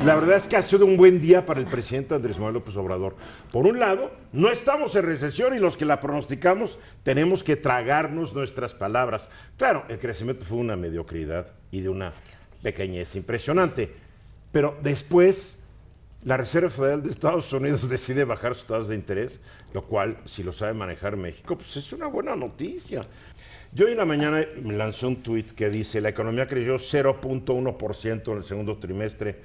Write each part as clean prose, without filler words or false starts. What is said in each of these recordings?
La verdad es que ha sido un buen día para el presidente Andrés Manuel López Obrador. Por un lado, no estamos en recesión y los que la pronosticamos tenemos que tragarnos nuestras palabras. Claro, el crecimiento fue una mediocridad y de una pequeñez impresionante, pero después la Reserva Federal de Estados Unidos decide bajar sus tasas de interés, lo cual, si lo sabe manejar México, pues es una buena noticia. Yo hoy en la mañana me lancé un tuit que dice, la economía creció 0.1% en el segundo trimestre.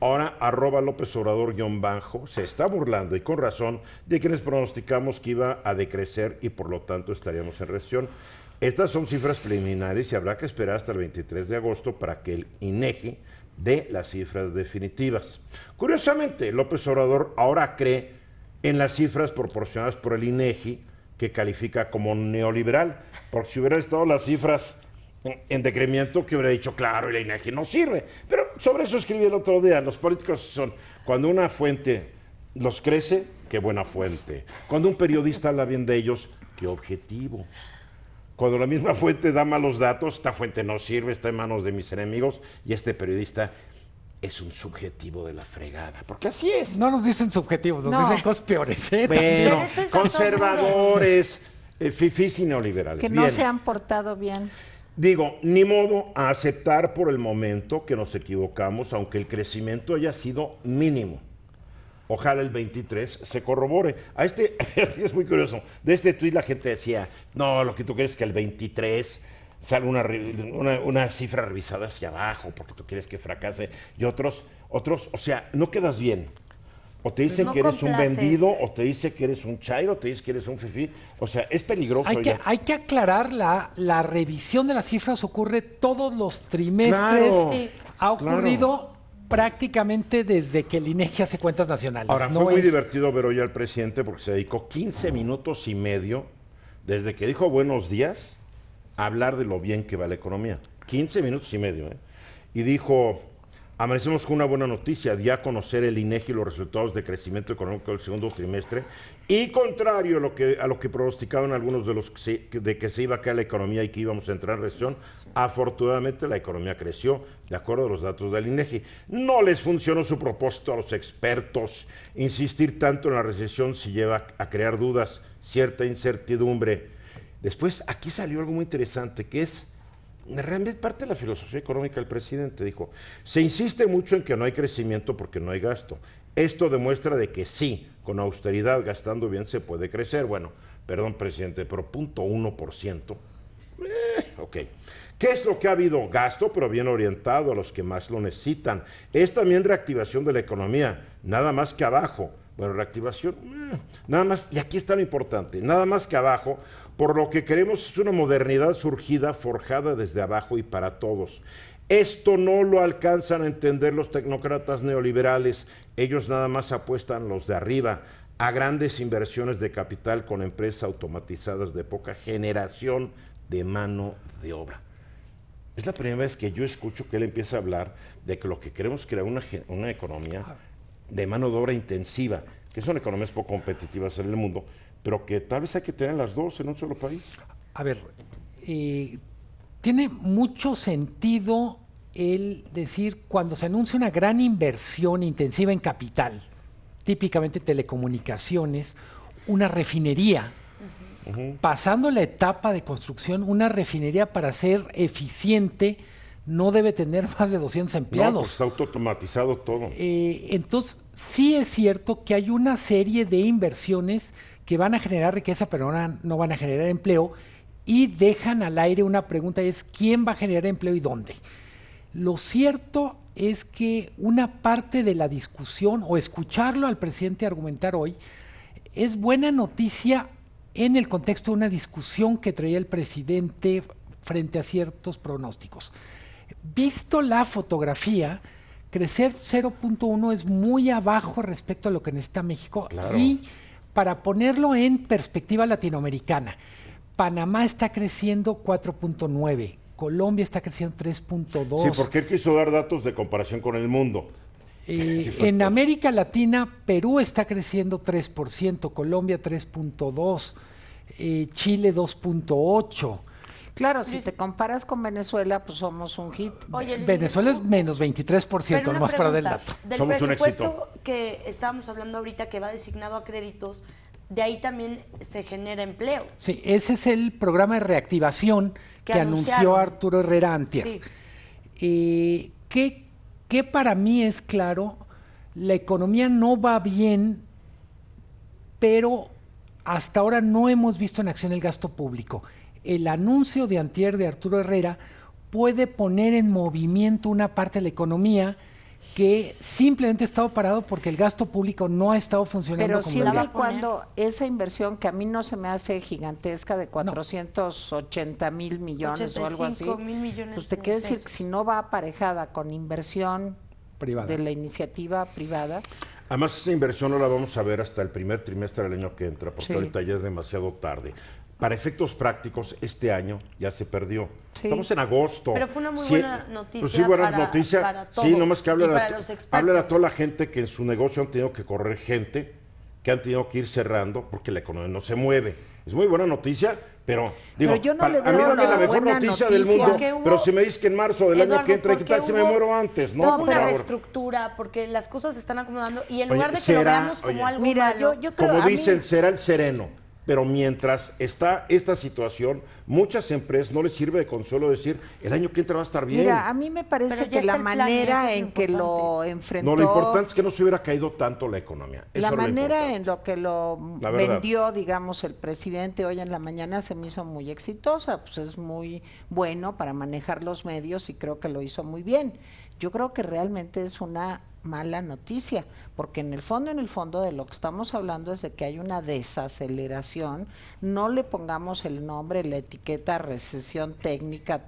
Ahora, @López Obrador _ se está burlando, y con razón, de quienes pronosticamos que iba a decrecer y por lo tanto estaríamos en recesión. Estas son cifras preliminares y habrá que esperar hasta el 23 de agosto para que el INEGI dé las cifras definitivas. Curiosamente, López Obrador ahora cree en las cifras proporcionadas por el INEGI, que califica como neoliberal, porque si hubieran estado las cifras en decremento, que hubiera dicho, claro, el INEGI no sirve. Pero sobre eso escribí el otro día, los políticos son, cuando una fuente los crece, qué buena fuente. Cuando un periodista habla bien de ellos, qué objetivo. Cuando la misma fuente da malos datos, esta fuente no sirve, está en manos de mis enemigos, y este periodista es un subjetivo de la fregada, porque así es. No nos dicen subjetivos, nos dicen cosas peores. Bueno, conservadores, fifís y neoliberales. Que no se han portado bien. Digo, ni modo a aceptar por el momento que nos equivocamos, aunque el crecimiento haya sido mínimo. Ojalá el 23 se corrobore. Es muy curioso, de este tuit la gente decía, no, lo que tú quieres es que el 23 salga una cifra revisada hacia abajo, porque tú quieres que fracase, y otros, o sea, no quedas bien. O te dicen que eres un vendido, o te dice que eres un chairo, o te dice que eres un fifí. O sea, es peligroso. Hay que aclarar, la revisión de las cifras ocurre todos los trimestres. Claro, sí. Ha ocurrido prácticamente desde que el INEGI hace cuentas nacionales. Ahora, fue muy divertido ver hoy al presidente porque se dedicó 15 minutos y medio, desde que dijo buenos días, a hablar de lo bien que va la economía. 15 minutos y medio, ¿eh? Y dijo, amanecemos con una buena noticia, di a conocer el INEGI los resultados de crecimiento económico del segundo trimestre, y contrario a lo que pronosticaban algunos de que se iba a caer la economía y que íbamos a entrar en recesión, afortunadamente la economía creció, de acuerdo a los datos del INEGI. No les funcionó su propósito a los expertos. Insistir tanto en la recesión se lleva a crear dudas, cierta incertidumbre. Después, aquí salió algo muy interesante, que es realmente parte de la filosofía económica del presidente. Dijo, se insiste mucho en que no hay crecimiento porque no hay gasto. Esto demuestra de que sí, con austeridad, gastando bien, se puede crecer. Bueno, perdón, presidente, pero 0.1%. Ok. ¿Qué es lo que ha habido? Gasto, pero bien orientado a los que más lo necesitan. Es también reactivación de la economía, nada más que abajo. Bueno, reactivación, nada más, y aquí está lo importante, nada más que abajo, por lo que queremos es una modernidad surgida, forjada desde abajo y para todos. Esto no lo alcanzan a entender los tecnócratas neoliberales, ellos nada más apuestan los de arriba a grandes inversiones de capital con empresas automatizadas de poca generación de mano de obra. Es la primera vez que yo escucho que él empieza a hablar de que lo que queremos es crear una economía de mano de obra intensiva, que son economías poco competitivas en el mundo, pero que tal vez hay que tener las dos en un solo país. A ver, tiene mucho sentido el decir cuando se anuncia una gran inversión intensiva en capital, típicamente telecomunicaciones, una refinería, pasando la etapa de construcción, una refinería para ser eficiente no debe tener más de 200 empleados. No, pues está automatizado todo. Entonces, sí es cierto que hay una serie de inversiones que van a generar riqueza, pero no van a generar empleo, y dejan al aire una pregunta, es ¿quién va a generar empleo y dónde? Lo cierto es que una parte de la discusión, o escucharlo al presidente argumentar hoy, es buena noticia en el contexto de una discusión que traía el presidente frente a ciertos pronósticos. Visto la fotografía, crecer 0.1 es muy abajo respecto a lo que necesita México. Claro. Y para ponerlo en perspectiva latinoamericana, Panamá está creciendo 4.9, Colombia está creciendo 3.2. Sí, porque él quiso dar datos de comparación con el mundo. En América Latina, Perú está creciendo 3%, Colombia 3.2%, Chile 2.8%. Claro, si te comparas con Venezuela, pues somos un hit. Oye, Luis, Venezuela es menos 23%, pero una nomás para dar el pregunta, dato. Del Somos un presupuesto que estábamos hablando ahorita que va designado a créditos, de ahí también se genera empleo. Sí, ese es el programa de reactivación Que que anunció anunciaron. Arturo Herrera antier. Sí. Que para mí es claro, la economía no va bien, pero hasta ahora no hemos visto en acción el gasto público. El anuncio de antier de Arturo Herrera puede poner en movimiento una parte de la economía que simplemente ha estado parado porque el gasto público no ha estado funcionando Pero como siempre debería. y cuando esa inversión, que a mí no se me hace gigantesca, de 480,000 millones o algo así, 85,000 millones pues te de quiero decir pesos. que si no va aparejada con inversión Privada. de la iniciativa privada, Además, esa inversión no la vamos a ver hasta el primer trimestre del año que entra, porque Sí. ahorita ya es demasiado tarde. Para efectos prácticos, este año ya se perdió. Sí. Estamos en agosto. Pero fue una muy buena noticia Pues sí, buena para- noticia. para Sí, todos nomás que y hablen para a, los expertos. hablen a toda la gente que en su negocio han tenido que correr gente, que han tenido que ir cerrando porque la economía no se mueve. Es muy buena noticia, pero digo, Pero yo no le a mí veo dame la la mejor buena noticia del noticia. mundo, Porque hubo- pero si me dices que en marzo del año Eduardo, que entra, ¿qué porque tal si me hubo- muero antes? No, Hubo por una favor. reestructura porque las cosas se están acomodando y en Oye, lugar de que será- lo veamos como oye, algo mira, malo, yo creo, Como a mí- dicen, será el sereno. Pero mientras está esta situación, muchas empresas no les sirve de consuelo decir, el año que entra va a estar bien. mira, a mí me parece Pero ya que está la el plan y manera eso es lo en que lo importante. enfrentó, No, lo importante es que no se hubiera caído tanto la economía. Eso la es lo manera importante. en lo que lo La verdad. vendió, digamos, el presidente hoy en la mañana se me hizo muy exitosa, pues es muy bueno para manejar los medios y creo que lo hizo muy bien. Yo creo que realmente es una mala noticia, porque en el fondo de lo que estamos hablando es de que hay una desaceleración, no le pongamos el nombre, la etiqueta recesión técnica,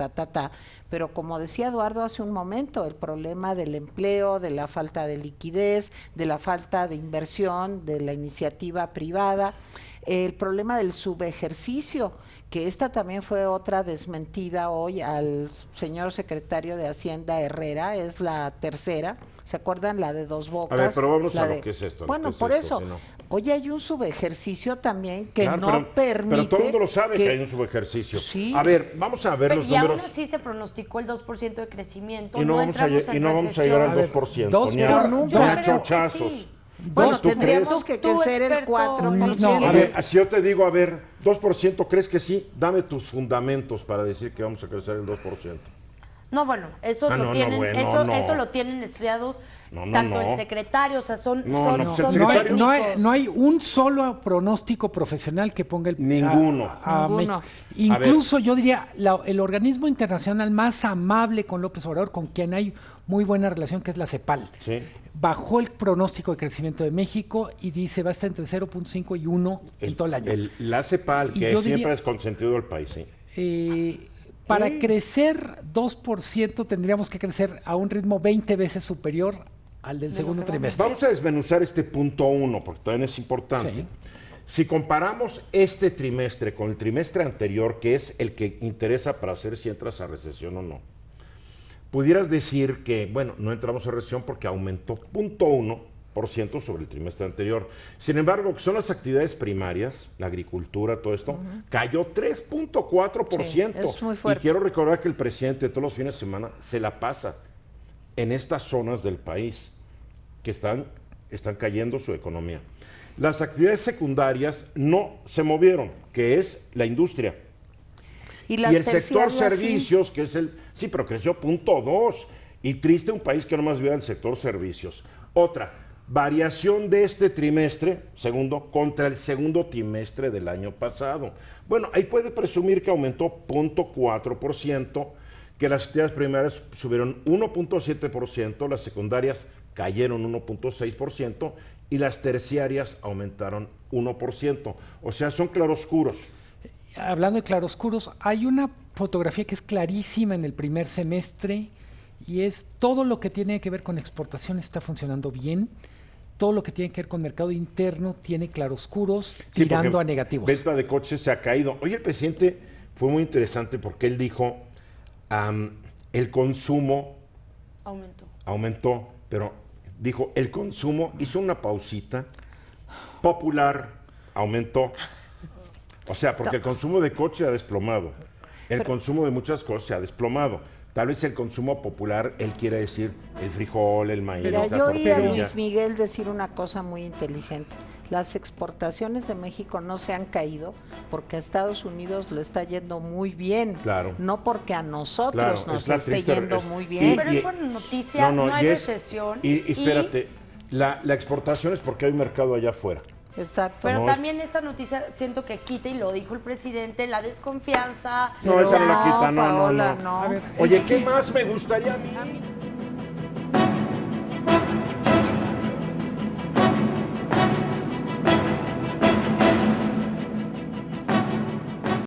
pero como decía Eduardo hace un momento, el problema del empleo, de la falta de liquidez, de la falta de inversión, de la iniciativa privada, el problema del subejercicio, que esta también fue otra desmentida hoy al señor secretario de Hacienda Herrera, es la tercera, ¿se acuerdan? La de Dos Bocas. A ver, pero vámonos la a lo que es esto, lo Bueno, que es por esto, eso, si no. hoy hay un subejercicio también que Claro, no permite... Pero todo el mundo lo sabe que hay un subejercicio. Sí. A ver, vamos a ver Pero- los y aún números. así se pronosticó el 2% de crecimiento. Y no vamos a entramos en vamos a llegar al A ver, 2%. dos ni a, por- ni yo a creo que chochazos. sí. Bueno, ¿Tú tendríamos crees? que ser el experto, 4%. No, A ver, si yo te digo, a ver, 2%, ¿crees que sí? Dame tus fundamentos para decir que vamos a crecer el 2%. No, bueno, eso Ah, lo no, tienen, bueno, eso, no. eso lo tienen estudiados No, tanto no. el secretario, o sea, son, No, son, no, pues son el secretario- técnicos. No hay un solo pronóstico profesional que ponga el Ninguno. a Ninguno. México. Incluso yo diría el organismo internacional más amable con López Obrador, con quien hay muy buena relación, que es la CEPAL. Sí. Bajó el pronóstico de crecimiento de México y dice va a estar entre 0.5 y 1 en todo el año. La CEPAL, Y que yo siempre diría- es consentido del país, sí. Para Sí. crecer 2% tendríamos que crecer a un ritmo 20 veces superior al del segundo trimestre. Vamos a desmenuzar este punto 1, porque también es importante. Sí. Si comparamos este trimestre con el trimestre anterior, que es el que interesa para saber si entras a recesión o no, pudieras decir que, bueno, no entramos a recesión porque aumentó 0.1% sobre el trimestre anterior. Sin embargo, que son las actividades primarias, la agricultura, todo esto, cayó 3.4%. Sí, es muy fuerte. Y quiero recordar que el presidente todos los fines de semana se la pasa en estas zonas del país que están cayendo su economía. Las actividades secundarias no se movieron, que es la industria. Y, Y las el sector terciarias, sí. servicios, que es sí, pero creció 0.2. Y triste un país que nomás vive el sector servicios. Otra, variación de este trimestre, segundo, contra el segundo trimestre del año pasado. Bueno, ahí puede presumir que aumentó 0.4%, que las actividades primarias subieron 1.7%, las secundarias cayeron 1.6% y las terciarias aumentaron 1%. O sea, son claroscuros. Hablando de claroscuros, hay una fotografía que es clarísima en el primer semestre y es todo lo que tiene que ver con exportación está funcionando bien, todo lo que tiene que ver con mercado interno tiene claroscuros Sí, tirando porque a negativos. Venta de coches se ha caído. Oye, el presidente fue muy interesante porque él dijo, el consumo aumentó, pero dijo, el consumo hizo una pausita, popular aumentó. O sea, porque el consumo de coche ha desplomado. el consumo de muchas cosas se ha desplomado. Tal vez el consumo popular, él quiere decir el frijol, el maíz, Mira, la yo oí a tortilla. Luis Miguel decir una cosa muy inteligente. Las exportaciones de México no se han caído porque a Estados Unidos le está yendo muy bien. Claro. No porque a nosotros Claro, nos es la esté triste- yendo es- muy y- bien. Pero es buena noticia, no hay y recesión. Y espérate, la exportación es porque hay un mercado allá afuera. Exacto. Pero No, también esta noticia siento que quita, y lo dijo el presidente, la desconfianza. No, esa no la quita, no, no, Paola, no. no. A ver, Oye, es ¿qué que- más me gustaría a mí?